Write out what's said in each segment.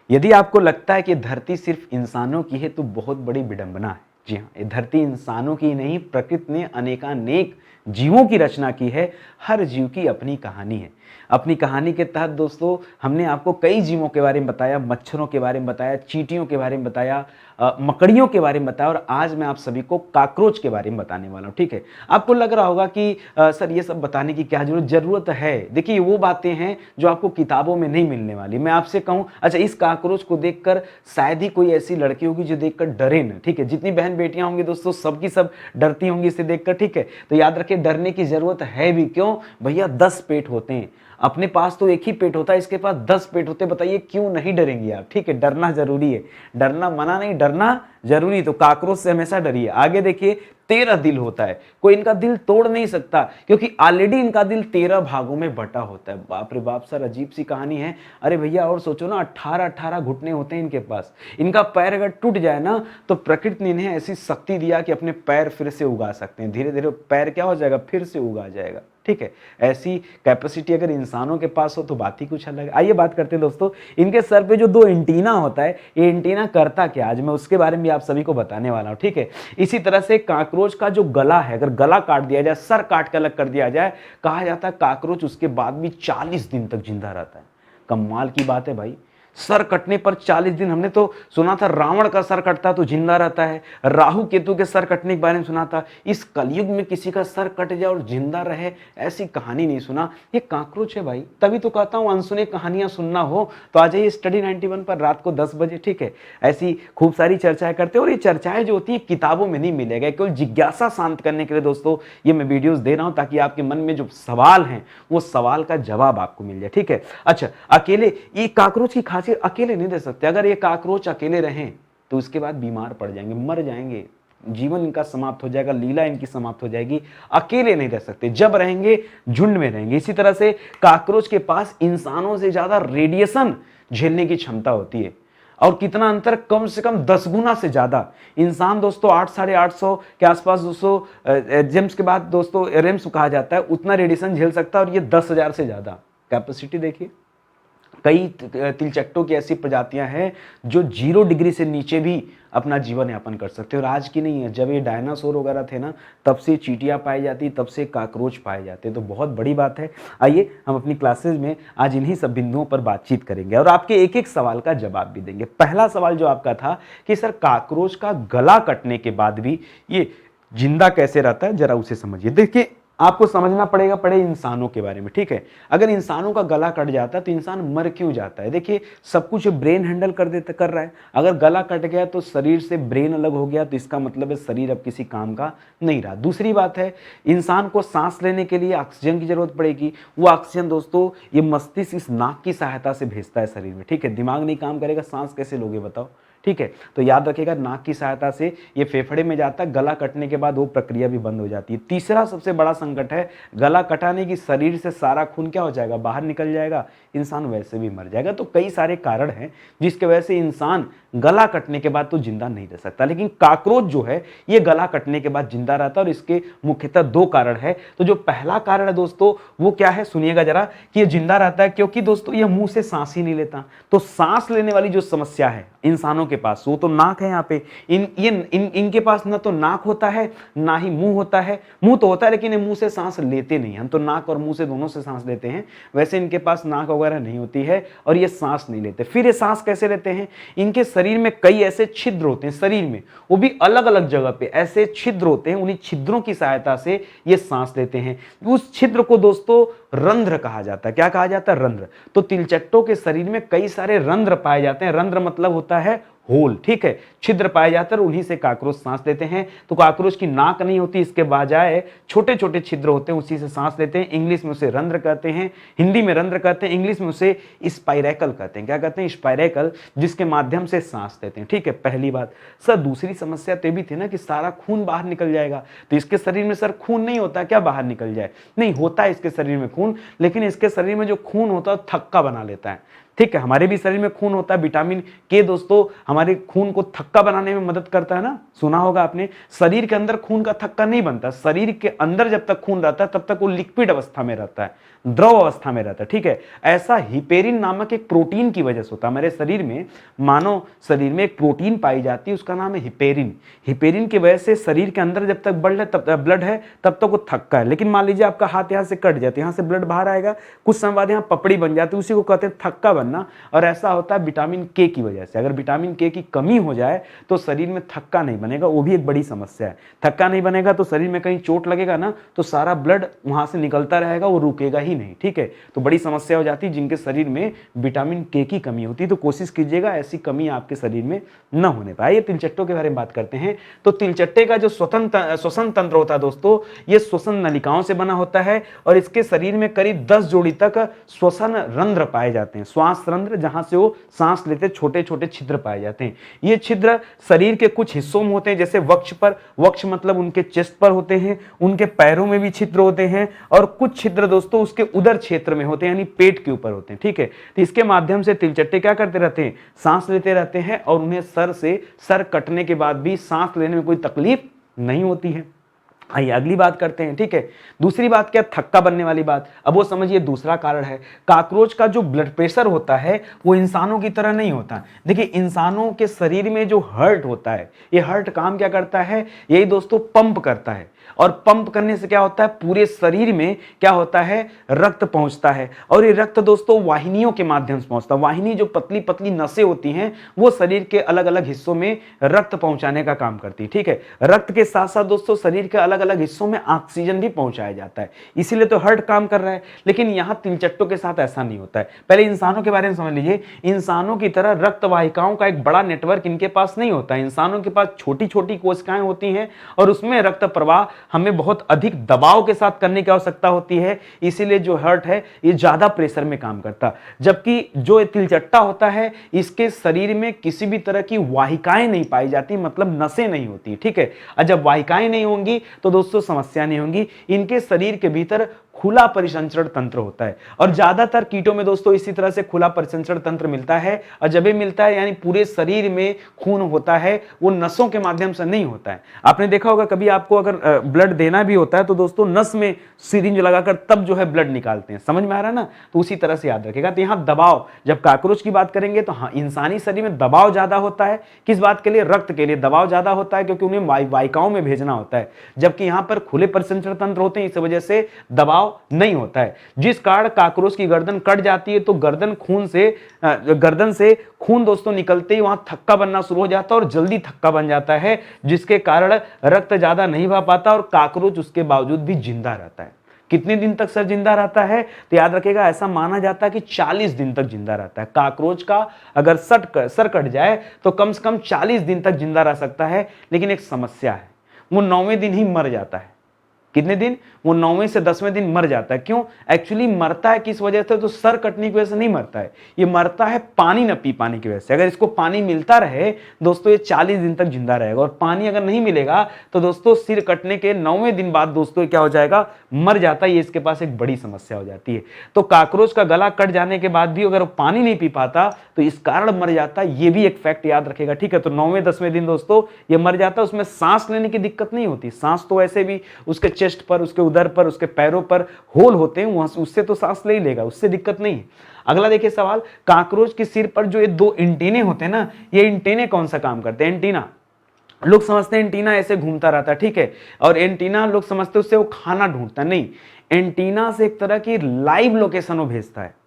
यदि आपको लगता है कि धरती सिर्फ इंसानों की है तो बहुत बड़ी विडंबना है। जी हाँ, ये धरती इंसानों की नहीं, प्रकृति ने अनेकानेक जीवों की रचना की है। हर जीव की अपनी कहानी है। अपनी कहानी के तहत दोस्तों हमने आपको कई जीवों के बारे में बताया, मच्छरों के बारे में बताया, चींटियों के बारे में बताया, मकड़ियों के बारे में बताया, और आज मैं आप सभी को काकरोच के बारे में बताने वाला हूँ। ठीक है, आपको लग रहा होगा कि सर ये सब बताने की क्या जरूरत है। देखिए, वो बातें हैं जो आपको किताबों में नहीं मिलने वाली। मैं आपसे कहूँ, अच्छा, इस काकरोच को देखकर शायद ही कोई ऐसी लड़की होगी जो देखकर डरे ना। ठीक है, जितनी बहन बेटियां होंगी दोस्तों, सबकी सब डरती होंगी इसे देखकर। ठीक है, तो याद रखिए, डरने की जरूरत है भी क्यों भैया, 10 पेट होते हैं। अपने पास तो एक ही पेट होता है, इसके पास 10 पेट होते हैं। बताइए क्यों नहीं डरेंगे आप। ठीक है, डरना जरूरी है, डरना मना नहीं, डरना जरूरी। तो काकरोच से हमेशा डरिए। आगे देखिए, 13 दिल होता है, कोई इनका दिल तोड़ नहीं सकता क्योंकि ऑलरेडी इनका दिल 13 भागों में बटा होता है। बाप रे बाप सर, अजीब सी कहानी है। अरे भैया, और सोचो ना, 18 घुटने होते हैं इनके पास। इनका पैर अगर टूट जाए ना तो प्रकृति ने इन्हें ऐसी शक्ति दिया कि अपने पैर फिर से उगा सकते हैं। धीरे धीरे पैर क्या हो जाएगा, फिर से उगा जाएगा। ठीक है, ऐसी कैपेसिटी अगर इंसानों के पास हो तो बात ही कुछ अलग है। आइए बात करते हैं दोस्तों, इनके सर पे जो 2 एंटीना होता है, ये एंटीना करता क्या, आज मैं उसके बारे में भी आप सभी को बताने वाला हूं। ठीक है, इसी तरह से काकरोच का जो गला है, अगर गला काट दिया जाए, सर काट के अलग कर दिया जाए, कहा जाता है काकरोच उसके बाद भी 40 दिन तक जिंदा रहता है। कमाल की बात है भाई, सर कटने पर 40 दिन। हमने तो सुना था रावण का सर कटता तो जिंदा रहता है, राहु केतु के सर कटने के बारे में सुना था। इस कलयुग में किसी का सर कट जाए और जिंदा रहे, ऐसी कहानी नहीं सुना। ये काकरोच है भाई। तभी तो कहता हूं, अनसुने कहानियां सुनना हो तो आ जाइए स्टडी 91 पर रात को 10 बजे। ठीक है, ऐसी खूब सारी चर्चाएं करते हैं, और ये चर्चाएं जो होती है किताबों में नहीं मिलेगा। केवल जिज्ञासा शांत करने के लिए दोस्तों ये मैं वीडियोस दे रहा हूं, ताकि आपके मन में जो सवाल हैं वो सवाल का जवाब आपको मिल जाए। ठीक है, अच्छा, अकेले ये काकरोच की खासियत, अकेले नहीं रह सकते। अगर ये काकरोच अकेले रहें तो उसके बाद बीमार पड़ जाएंगे, मर जाएंगे, जीवन इनका समाप्त हो जाएगा, लीला इनकी समाप्त हो जाएगी। अकेले नहीं रह सकते, जब रहेंगे झुंड में रहेंगे। इसी तरह से काकरोच के पास इंसानों से ज्यादा रेडिएशन झेलने की क्षमता होती है। और कितना अंतर, कम से कम 10 गुना से ज्यादा। इंसान दोस्तों 800 साढ़े 800 के आसपास दोस्तों, जेम्स के बाद दोस्तों रेम्स कहा जाता है, उतना रेडिएशन झेल सकता है, और ये 10,000 से ज्यादा कैपेसिटी। देखिए, कई तिलचट्टों की ऐसी प्रजातियां हैं जो 0 डिग्री से नीचे भी अपना जीवन यापन कर सकते हैं। और आज की नहीं है, जब ये डायनासोर वगैरह थे ना, तब से चींटियां पाई जाती, तब से काकरोच पाए जाते। तो बहुत बड़ी बात है। आइए हम अपनी क्लासेज में आज इन्हीं सब बिंदुओं पर बातचीत करेंगे और आपके एक एक सवाल का जवाब भी देंगे। पहला सवाल जो आपका था कि सर काकरोच का गला कटने के बाद भी ये जिंदा कैसे रहता है, जरा उसे समझिए। देखिए, आपको समझना पड़ेगा पड़े इंसानों के बारे में। ठीक है, अगर इंसानों का गला कट जाता है तो इंसान मर क्यों जाता है। देखिए, सब कुछ ब्रेन हैंडल कर रहा है। अगर गला कट गया तो शरीर से ब्रेन अलग हो गया, तो इसका मतलब है शरीर अब किसी काम का नहीं रहा। दूसरी बात है, इंसान को सांस लेने के लिए ऑक्सीजन की जरूरत पड़ेगी। वो ऑक्सीजन दोस्तों ये मस्तिष्क इस नाक की सहायता से भेजता है शरीर में। ठीक है, दिमाग नहीं काम करेगा, सांस कैसे लोगे बताओ। ठीक है, तो याद रखिएगा, नाक की सहायता से ये फेफड़े में जाता है। गला कटने के बाद वो प्रक्रिया भी बंद हो जाती है। तीसरा सबसे बड़ा संकट है, गला कटाने की शरीर से सारा खून क्या हो जाएगा, बाहर निकल जाएगा, इंसान वैसे भी मर जाएगा। तो कई सारे कारण हैं जिसके वजह से इंसान गला कटने के बाद तो जिंदा नहीं रह सकता। लेकिन काकरोच जो है ये गला कटने के बाद जिंदा रहता है, और इसके मुख्यतः 2 कारण है। तो जो पहला कारण है दोस्तों वो क्या है, सुनिएगा जरा, कि ये जिंदा रहता है क्योंकि दोस्तों ये मुंह से सांस ही नहीं लेता। तो सांस लेने वाली जो समस्या है इंसानों के पास, वो तो नाक है यहाँ पे, इनके पास ना तो नाक होता है ना ही मुंह होता है। मुंह तो होता है लेकिन ये मुंह से सांस लेते नहीं। हम तो नाक और मुंह से दोनों से सांस लेते हैं, वैसे इनके पास नाक वगैरह नहीं होती है और ये सांस नहीं लेते। फिर ये सांस कैसे लेते हैं, इनके शरीर में कई ऐसे छिद्र होते हैं, शरीर में वो भी अलग अलग जगह पे ऐसे छिद्र होते हैं। उन्हीं छिद्रों की सहायता से ये सांस लेते हैं। उस छिद्र को दोस्तों रंध्र कहा जाता है। क्या कहा जाता है, रंध्र। तो तिलचट्टों के शरीर में कई सारे रंध्र पाए जाते हैं। रंध्र मतलब होता है होल। ठीक है, छिद्र पाए जाते हैं, उन्हीं से काकरोच सांस लेते हैं। तो काकरोच की नाक नहीं होती, इसके बजाय छोटे छोटे छिद्र होते हैं, उसी से सांस लेते हैं। इंग्लिश में उसे रंध्र कहते हैं, हिंदी में रंध्र कहते हैं, इंग्लिश में उसे स्पाइरेकल कहते हैं। क्या कहते हैं, स्पाइरेकल, जिसके माध्यम से सांस लेते हैं। ठीक है, पहली बात। सर दूसरी समस्या तो भी थी ना कि सारा खून बाहर निकल जाएगा, तो इसके शरीर में सर खून नहीं होता क्या बाहर निकल जाए, नहीं होता है इसके शरीर में खून, लेकिन इसके शरीर में जो खून होता है थक्का बना लेता है। ठीक है, हमारे भी शरीर में खून होता है, विटामिन के दोस्तों हमारे खून को थक्का बनाने में मदद करता है ना, सुना होगा आपने। शरीर के अंदर खून का थक्का नहीं बनता, शरीर के अंदर जब तक खून रहता है तब तक वो लिक्विड अवस्था में रहता है। द्रव अवस्था में रहता है, ठीक है। ऐसा हिपेरिन नामक एक प्रोटीन की वजह से होता है। हमारे शरीर में, मानव शरीर में एक प्रोटीन पाई जाती है, उसका नाम है हिपेरिन। हिपेरिन की वजह से शरीर के अंदर जब तक ब्लड है तब तक वो थक्का है। लेकिन मान लीजिए आपका हाथ यहाँ से कट जाता है, यहाँ से ब्लड बाहर आएगा, कुछ समय बाद यहाँ पपड़ी बन जाती है, उसी को कहते हैं थक्का बनना। और ऐसा होता है विटामिन के की वजह से। अगर विटामिन के की कमी हो जाए तो शरीर में थक्का नहीं बनेगा, वो भी एक बड़ी समस्या है। थक्का नहीं बनेगा तो शरीर में कहीं चोट लगेगा ना, तो सारा ब्लड वहां से निकलता रहेगा, वो रुकेगा ही नहीं, ठीक है। तो बड़ी समस्या हो जाती है जिनके शरीर में विटामिन के की कमी होती है। तो कोशिश कीजिएगा ऐसी कमी आपके शरीर में न होने पाए। ये तिलचट्टों के बारे में बात करते हैं। तो तिलचट्टे का जो श्वसन तंत्र होता है दोस्तों, ये श्वसन नलिकाओं से बना होता है और इसके शरीर में करीब 10 जोड़ी तक श्वसन रंध्र पाए जाते हैं, श्वास रंध्र, जहां से वो सांस लेते छोटे छोटे छिद्र पाए जाते हैं। ये छिद्र शरीर के कुछ हिस्सों में होते हैं, जैसे वक्ष पर, वक्ष मतलब उनके चेस्ट पर होते हैं, उनके पैरों में भी छिद्र होते हैं, और कुछ छिद्र दोस्तों उसके उदर क्षेत्र में होते हैं, यानी पेट के ऊपर होते हैं, ठीक है। तो इसके माध्यम से तिलचट्टे क्या करते रहते हैं, सांस लेते रहते हैं, और उन्हें सर कटने के बाद भी सांस लेने में कोई तकलीफ नहीं होती है। आइए अगली बात करते हैं, ठीक है। दूसरी बात क्या, थक्का बनने वाली बात। अब वो समझिए दूसरा कारण है, काकरोच का जो ब्लड प्रेशर होता है वो इंसानों की तरह नहीं होता। देखिए इंसानों के शरीर में जो हार्ट होता है, ये हार्ट काम क्या करता है, यही दोस्तों पंप करता है, और पंप करने से क्या होता है, पूरे शरीर में क्या होता है, रक्त पहुंचता है। और ये रक्त दोस्तों वाहिनियों के माध्यम से पहुंचता है। वाहिनी जो पतली पतली नसें होती हैं, वो शरीर के अलग अलग हिस्सों में रक्त पहुंचाने का काम करती है, ठीक है। रक्त के साथ साथ दोस्तों शरीर के अलग अलग हिस्सों में ऑक्सीजन भी पहुंचाया जाता है, इसीलिए तो हार्ट काम कर रहा है। लेकिन यहां तिलचट्टों के साथ ऐसा नहीं होता है। पहले इंसानों के बारे में समझ लीजिए, इंसानों की तरह रक्त वाहिकाओं का एक बड़ा नेटवर्क इनके पास नहीं होता है। इंसानों के पास छोटी छोटी कोशिकाएं होती हैं और उसमें रक्त प्रवाह हमें बहुत अधिक दबाव के साथ करने की आवश्यकता होती है, इसीलिए जो हार्ट है ये ज्यादा प्रेशर में काम करता। जबकि जो तिलचट्टा होता है, इसके शरीर में किसी भी तरह की वाहिकाएं नहीं पाई जाती, मतलब नसें नहीं होती, ठीक है। और जब वाहिकाएं नहीं होंगी तो दोस्तों समस्या नहीं होंगी। इनके शरीर के भीतर खुला परिसंचरण तंत्र होता है, और ज्यादातर कीटों में दोस्तों इसी तरह से खुला परिसंचरण तंत्र मिलता है। और जब ये मिलता है यानी पूरे शरीर में खून होता है, वो नसों के माध्यम से नहीं होता है। आपने देखा होगा कभी आपको अगर ब्लड देना भी होता है तो दोस्तों नस में सिरिंज लगाकर तब जो है ब्लड निकालते हैं, समझ में आ रहा है ना। तो उसी तरह से याद रखेगा। तो यहाँ दबाव, जब काकरोच की बात करेंगे तो हाँ, इंसानी शरीर में दबाव ज्यादा होता है। किस बात के लिए, रक्त के लिए दबाव ज्यादा होता है, क्योंकि उन्हें वाहिकाओं में भेजना होता है। जबकि यहाँ पर खुले परिसंचरण तंत्र होते हैं, इस वजह से दबाव नहीं होता है, जिस कारण काकरोच की गर्दन कट जाती है तो गर्दन से खून दोस्तों निकलते ही वहां थक्का बनना शुरू हो जाता है, और जल्दी थक्का बन जाता है, जिसके कारण रक्त ज्यादा नहीं बह पाता और काकरोच उसके बावजूद भी जिंदा रहता है। कितने दिन तक सर जिंदा रहता है, तो याद रखिएगा ऐसा माना जाता है कि 40 दिन तक जिंदा रहता है। काकरोच का अगर सर कट जाए तो कम से कम 40 दिन तक जिंदा रह सकता है। लेकिन एक समस्या है, वो 9वें दिन ही मर जाता है। कितने दिन, वो 9वें से 10वें दिन मर जाता है। क्यों, एक्चुअली मरता है किस वजह से, तो सर कटने की वजह से नहीं मरता है, ये मरता है पानी न पी पाने की वजह से। अगर इसको पानी मिलता रहे दोस्तों, ये 40 दिन तक जिंदा रहेगा। और पानी अगर नहीं मिलेगा तो दोस्तों सिर कटने के 9वें दिन बाद दोस्तों क्या हो जाएगा, मर जाता है। ये इसके पास एक बड़ी समस्या हो जाती है। तो काकरोच का गला कट जाने के बाद भी अगर वो पानी नहीं पी पाता तो इस कारण मर जाता है, ये भी एक फैक्ट याद रखेगा, ठीक है। तो 9वें 10वें दिन दोस्तों ये मर जाता है। उसमें सांस लेने की दिक्कत नहीं होती, सांस तो ऐसे भी उसके चेस्ट पर, उसके उदर पर, उसके पैरों पर होल होते हैं, वहां उससे तो सांस ले ही लेगा, उससे दिक्कत नहीं है। अगला देखिए सवाल, काकरोच के सिर पर जो ये 2 एंटीने होते हैं ना, ये एंटीने कौन सा काम करते हैं। एंटीना, लोग समझते हैं एंटीना ऐसे घूमता रहता है, ठीक है, और एंटीना लोग समझते हैं उससे वो खाना ढूंढता है। नहीं, एंटीना से एक तरह की लाइव लोकेशन वो भेजता है,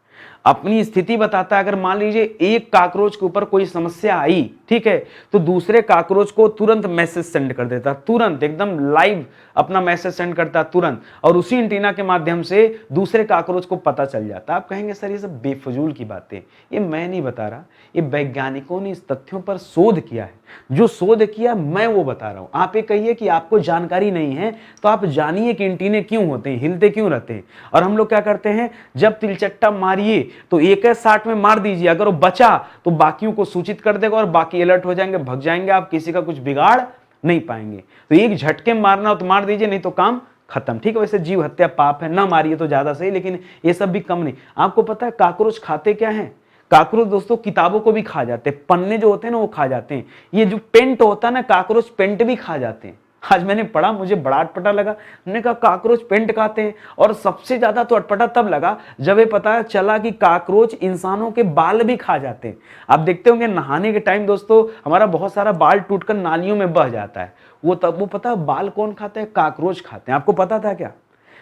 अपनी स्थिति बताता है। अगर मान लीजिए एक काकरोच के ऊपर कोई समस्या आई, ठीक है, तो दूसरे काकरोच को तुरंत मैसेज सेंड कर देता, तुरंत एकदम लाइव अपना मैसेज सेंड करता तुरंत, और उसी एंटीना के माध्यम से दूसरे काकरोच को पता चल जाता। आप कहेंगे सर ये सब बेफजूल की बातें, ये मैं नहीं बता रहा, ये वैज्ञानिकों ने इस तथ्यों पर शोध किया है। जो शोध किया मैं वो बता रहा हूं। आप ये कहिए कि आपको जानकारी नहीं है तो आप जानिए कि एंटीने क्यों होते हैं, हिलते क्यों रहते हैं। और हम लोग क्या करते हैं, जब तिलचट्टा मारिए तो एक साथ में मार दीजिए, अगर वो बचा तो बाकियों को सूचित कर देगा और बाकी अलर्ट हो जाएंगे, भग जाएंगे, आप किसी का कुछ बिगाड़ नहीं पाएंगे। तो एक झटके में मारना हो तो मार दीजिए, नहीं तो काम खत्म, ठीक है। वैसे जीव हत्या पाप है, ना मारिए तो ज्यादा सही, लेकिन ये सब भी कम नहीं। आपको पता है काकरोच खाते क्या है, काकरोच दोस्तों किताबों को भी खा जाते हैं, पन्ने जो होते हैं ना वो खा जाते हैं। ये जो पेंट होता है ना, काकरोच पेंट भी खा जाते हैं। आज मैंने पढ़ा, मुझे बड़ा अटपटा लगा। हमने कहा काकरोच पेंट खाते हैं, और सबसे ज्यादा तो अटपटा तब लगा जब ये पता चला कि काकरोच इंसानों के बाल भी खा जाते हैं। आप देखते होंगे नहाने के टाइम दोस्तों हमारा बहुत सारा बाल टूटकर नालियों में बह जाता है, वो तब वो पता बाल कौन खाते हैं? काकरोच खाते हैं। आपको पता था क्या?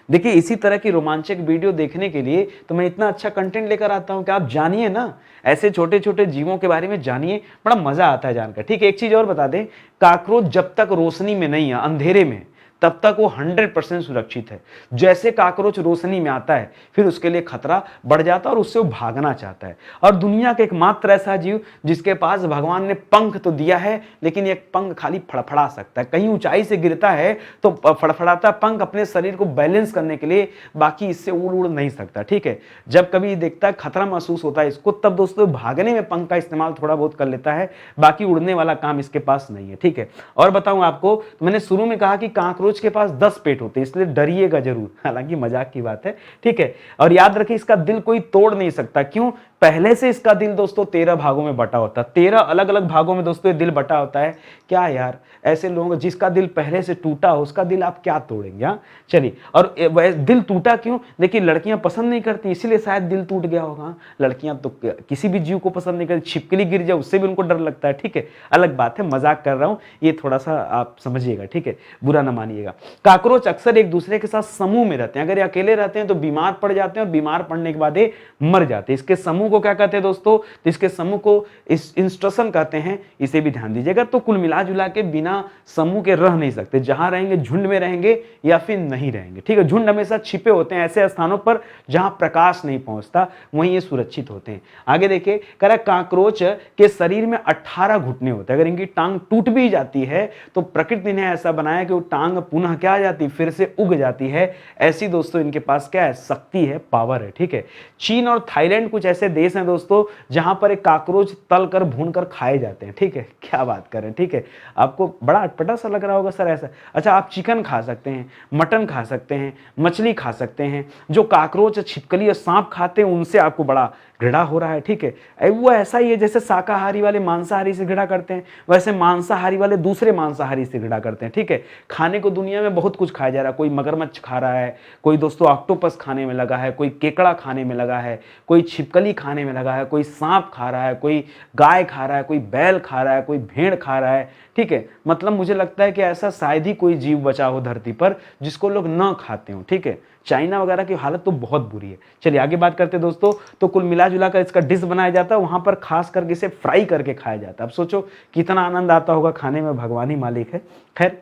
देखिए इसी तरह की रोमांचक वीडियो देखने के लिए तो मैं इतना अच्छा कंटेंट लेकर आता हूं कि आप जानिए ना, ऐसे छोटे छोटे जीवों के बारे में जानिए, बड़ा मजा आता है जानकर। ठीक है, एक चीज और बता दें, काकरोच जब तक रोशनी में नहीं है, अंधेरे में, तब तक वो 100% सुरक्षित है। जैसे काकरोच रोशनी में आता है फिर उसके लिए खतरा बढ़ जाता है और उससे वो भागना चाहता है। और दुनिया का एकमात्र ऐसा जीव जिसके पास भगवान ने पंख तो दिया है, लेकिन एक पंख खाली फड़फड़ा सकता है। कहीं ऊंचाई से गिरता है तो फड़फड़ाता पंख अपने शरीर को बैलेंस करने के लिए, बाकी इससे उड़ नहीं सकता। ठीक है, जब कभी देखता है खतरा महसूस होता है इसको, तब दोस्तों भागने में पंख का इस्तेमाल थोड़ा बहुत कर लेता है, बाकी उड़ने वाला काम इसके पास नहीं है। ठीक है, और बताऊं आपको, तो मैंने शुरू में कहा कि काकरोच के पास 10 पेट होते हैं, इसलिए डरिएगा जरूर, हालांकि मजाक की बात है। ठीक है, और याद रखिए इसका दिल कोई तोड़ नहीं सकता। क्यों? पहले से इसका दिल दोस्तों 13 भागों में बटा होता है, 13 अलग अलग भागों में दोस्तों ये दिल बटा होता है। क्या यार, ऐसे लोगों जिसका दिल पहले से टूटा हो उसका दिल आप क्या तोड़ेंगे? हाँ चलिए, और दिल टूटा क्यों? देखिए लड़कियां पसंद नहीं करती, इसीलिए शायद दिल टूट गया होगा। लड़कियां तो किसी भी जीव को पसंद नहीं करती, छिपकली गिर जाए उससे भी उनको डर लगता है। ठीक है, अलग बात है, मजाक कर रहा हूं, ये थोड़ा सा आप समझिएगा। ठीक है, बुरा ना मानिएगा। काकरोच अक्सर एक दूसरे के साथ समूह में रहते हैं। अगर ये अकेले रहते हैं तो बीमार पड़ जाते हैं, और बीमार पड़ने के बाद ये मर जाते हैं। इसके समूह को क्या कहते हैं दोस्तों? तो इसके समूह को इस इंस्ट्रक्शन कहते हैं, इसे भी ध्यान दीजिएगा। तो कुल मिला जुला के बिना समूह के रह नहीं सकते, जहां रहेंगे झुंड में रहेंगे या फिर नहीं रहेंगे। ठीक है, झुंड हमेशा छिपे होते हैं ऐसे स्थानों पर जहां प्रकाश नहीं पहुंचता, वहीं ये सुरक्षित होते हैं। आगे देखिए, कह रहा है काकरोच के शरीर में 18 घुटने होते हैं। अगर इनकी टांग टूट भी जाती है तो प्रकृति ने ऐसा बनाया कि वो टांग पुनः क्या आ जाती, फिर से उग जाती है। ऐसी दोस्तों इनके पास क्या है? शक्ति है, पावर है। ठीक है, चीन और थाईलैंड कुछ ऐसे देश हैं दोस्तों जहां पर एक काकरोच तल कर भून कर खाए जाते हैं। ठीक है, क्या बात करें। ठीक है, आपको बड़ा अटपटा सा लग रहा होगा सर ऐसा। अच्छा, आप चिकन खा सकते हैं, मटन खा सकते हैं, मछली खा सकते हैं। जो काकरोच, छिपकली और सांप खाते हैं उनसे आपको बड़ा घृणा हो रहा है। ठीक है, वो ऐसा ही है जैसे शाकाहारी वाले मांसाहारी से घृणा करते हैं, वैसे मांसाहारी वाले दूसरे मांसाहारी से घृणा करते हैं। ठीक है, खाने को दुनिया में बहुत कुछ खाया जा रहा है। कोई मगरमच्छ खा रहा है, कोई दोस्तों ऑक्टोपस खाने में लगा है, कोई केकड़ा खाने में लगा है, कोई छिपकली खाने में लगा है, कोई सांप खा रहा है, कोई गाय खा रहा है, कोई बैल खा रहा है, कोई भेड़ खा रहा है। ठीक है, मतलब मुझे लगता है कि ऐसा शायद ही कोई जीव बचा हो धरती पर जिसको लोग न खाते हो। ठीक है, चाइना वगैरह की हालत तो बहुत बुरी है। चलिए आगे बात करते हैं दोस्तों। तो कुल मिला जुला कर इसका डिश बनाया जाता है, वहां पर खास करके इसे फ्राई करके खाया जाता है। अब सोचो कितना आनंद आता होगा खाने में, भगवान ही मालिक है। खैर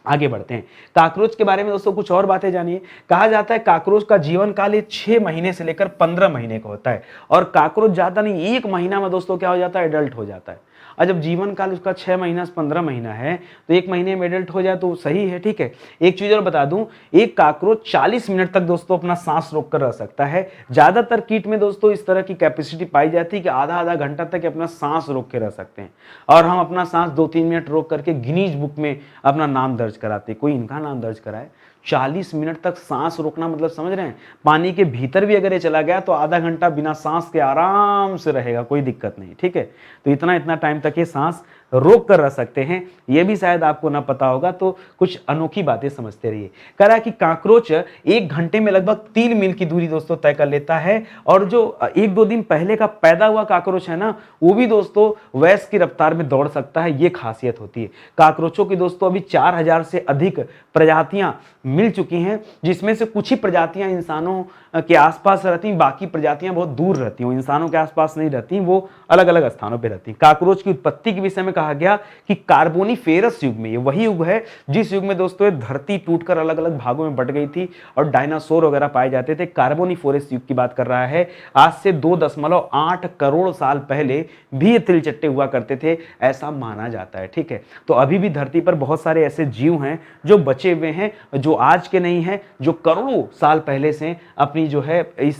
आगे बढ़ते हैं। काकरोच के बारे में दोस्तों कुछ और बातें जानिए। कहा जाता है काकरोच का जीवन काल ये 6 महीने से लेकर 15 महीने का होता है, और काकरोच ज्यादा नहीं 1 महीना में दोस्तों क्या हो जाता है? एडल्ट हो जाता है। और जब जीवन काल उसका 6 महीना से 15 महीना है तो 1 महीने में एडल्ट हो जाए तो सही है। ठीक है, एक चीज और बता दूं, एक काकरोच 40 मिनट तक दोस्तों अपना सांस रोक कर रह सकता है। ज्यादातर कीट में दोस्तों इस तरह की कैपेसिटी पाई जाती है कि आधा घंटा तक अपना सांस रोक के रह सकते हैं, और हम अपना सांस 2-3 मिनट रोक करके गिनीज बुक में अपना नाम दर्ज कराते हैं। कोई इनका नाम दर्ज कराए। 40 मिनट तक सांस रोकना मतलब समझ रहे हैं? पानी के भीतर भी अगर ये चला गया तो आधा घंटा बिना सांस के आराम से रहेगा, कोई दिक्कत नहीं। ठीक है, तो इतना टाइम तक ये सांस रोक कर रह सकते हैं। ये भी शायद आपको ना पता होगा, तो कुछ अनोखी बातें समझते रहिए। कह रहा है कि काकरोच 1 घंटे में लगभग 3 मील की दूरी दोस्तों तय कर लेता है, और जो 1-2 दिन पहले का पैदा हुआ काकरोच है ना, वो भी दोस्तों वैस की रफ्तार में दौड़ सकता है। ये खासियत होती है काकरोचों की दोस्तों। अभी 4000 से अधिक प्रजातियां मिल चुकी हैं, जिसमें से कुछ ही प्रजातियां इंसानों के आसपास रहती, बाकी प्रजातियां बहुत दूर रहती हैं, इंसानों के आसपास नहीं रहती, वो अलग अलग स्थानों पर रहती। काकरोच की उत्पत्ति के विषय में कहा गया कि कार्बोनिफेरस युग में, ये वही युग है जिस युग में दोस्तों धरती टूटकर अलग अलग भागों में बट गई थी और डायनासोर वगैरह पाए जाते थे। कार्बोनिफेरस युग की बात कर रहा है। आज से 2.8 करोड़ साल पहले भी ये तिलचट्टे हुआ करते थे, ऐसा माना जाता है। ठीक है, तो अभी भी धरती पर बहुत सारे ऐसे जीव हैं जो बचे हुए हैं, जो आज के नहीं हैं, जो करोड़ों साल पहले से अपनी जो है इस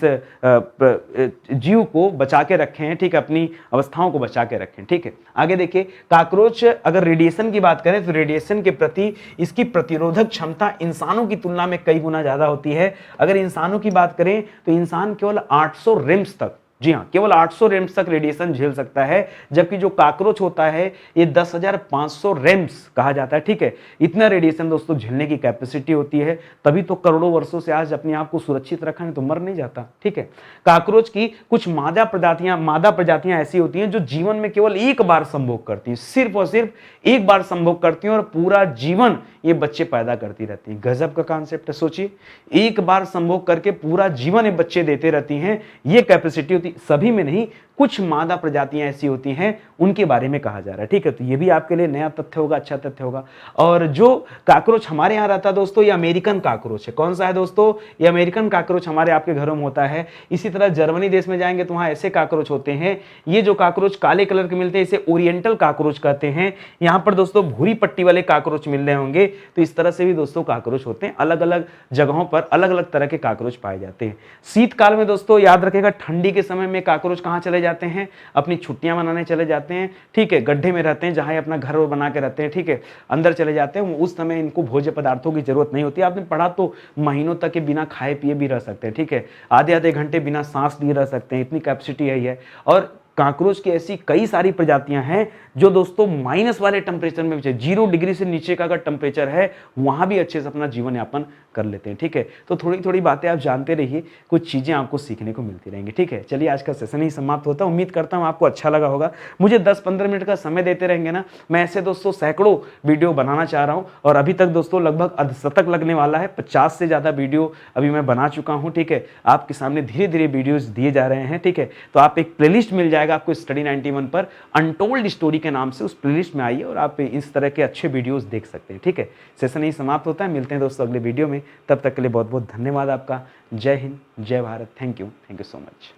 जीव को बचा के रखे हैं। ठीक है, अपनी अवस्थाओं को बचा के रखें। ठीक है, आगे देखिए, काकरोच अगर रेडिएशन की बात करें तो रेडिएशन के प्रति इसकी प्रतिरोधक क्षमता इंसानों की तुलना में कई गुना ज्यादा होती है। अगर इंसानों की बात करें तो इंसान केवल 800 रेम्स तक जी हाँ, केवल 800 रेम्स तक रेडिएशन झेल सकता है, जबकि जो काकरोच होता है ये 10,500 रेम्स कहा जाता है। ठीक है, इतना रेडिएशन दोस्तों झेलने की कैपेसिटी होती है, तभी तो करोड़ों वर्षों से आज अपने आप को सुरक्षित रखा है, तो मर नहीं जाता। ठीक है, काकरोच की कुछ मादा प्रजातियां ऐसी होती हैं जो जीवन में केवल एक बार संभोग करती हैं, सिर्फ और सिर्फ एक बार संभोग करती हैं और पूरा जीवन ये बच्चे पैदा करती रहती हैं। गजब का कॉन्सेप्ट है, सोचिए, एक बार संभोग करके पूरा जीवन ये बच्चे देते रहती हैं, ये कैपेसिटी होती। सभी में नहीं, कुछ मादा प्रजातियां ऐसी होती हैं, उनके बारे में कहा जा रहा है। ठीक है, तो ये भी आपके लिए नया तथ्य होगा, अच्छा तथ्य होगा। और जो काकरोच हमारे यहाँ रहता है दोस्तों, ये अमेरिकन काकरोच है। कौन सा है दोस्तों? ये अमेरिकन काकरोच हमारे आपके घरों में होता है। इसी तरह जर्मनी देश में जाएंगे तो वहां ऐसे काकरोच होते हैं। ये जो काकरोच काले कलर के मिलते हैं इसे ओरिएंटल काकरोच कहते हैं। यहाँ पर दोस्तों भूरी पट्टी वाले काकरोच मिल रहे होंगे। तो इस तरह से भी दोस्तों काकरोच होते हैं, अलग अलग जगहों पर अलग अलग तरह के काकरोच पाए जाते हैं। शीतकाल में दोस्तों याद रखेगा, ठंडी के समय में काकरोच कहाँ चले जाते हैं? अपनी छुट्टियां मनाने चले जाते हैं। ठीक है, गड्ढे में रहते हैं, जहां ये अपना घर बना के रहते हैं। ठीक है, अंदर चले जाते हैं। उस समय इनको भोज्य पदार्थों की जरूरत नहीं होती। आपने पढ़ा तो महीनों तक के बिना खाए पिए भी रह सकते हैं। ठीक है, आधे आधे घंटे बिना सांस लिए रह सकते हैं, इतनी कैपेसिटी है। और काकरोच की ऐसी कई सारी प्रजातियां हैं जो दोस्तों माइनस वाले टेम्परेचर में, 0 डिग्री से नीचे का अगर टेम्परेचर है वहां भी अच्छे से अपना जीवन यापन कर लेते हैं। ठीक है, तो थोड़ी थोड़ी बातें आप जानते रहिए, कुछ चीजें आपको सीखने को मिलती रहेंगी। ठीक है, चलिए आज का सेशन ही समाप्त होता है। उम्मीद करता हूं आपको अच्छा लगा होगा। मुझे 10-15 मिनट का समय देते रहेंगे ना, मैं ऐसे दोस्तों सैकड़ों वीडियो बनाना चाह रहा हूं। और अभी तक दोस्तों लगभग अर्धशतक लगने वाला है, 50 से ज्यादा वीडियो अभी मैं बना चुका हूं। ठीक है, आपके सामने धीरे धीरे वीडियोज दिए जा रहे हैं। ठीक है, तो आप एक प्लेलिस्ट मिल जाएगा आपको स्टडी 91 पर, अनटोल्ड स्टोरी के नाम से, उस प्लेलिस्ट में आइए और आप इस तरह के अच्छे वीडियोस देख सकते हैं। ठीक है, सेशन यही समाप्त होता है। मिलते हैं दोस्तों अगले वीडियो में, तब तक के लिए बहुत बहुत धन्यवाद आपका। जय हिंद, जय Bharat. Thank you so much.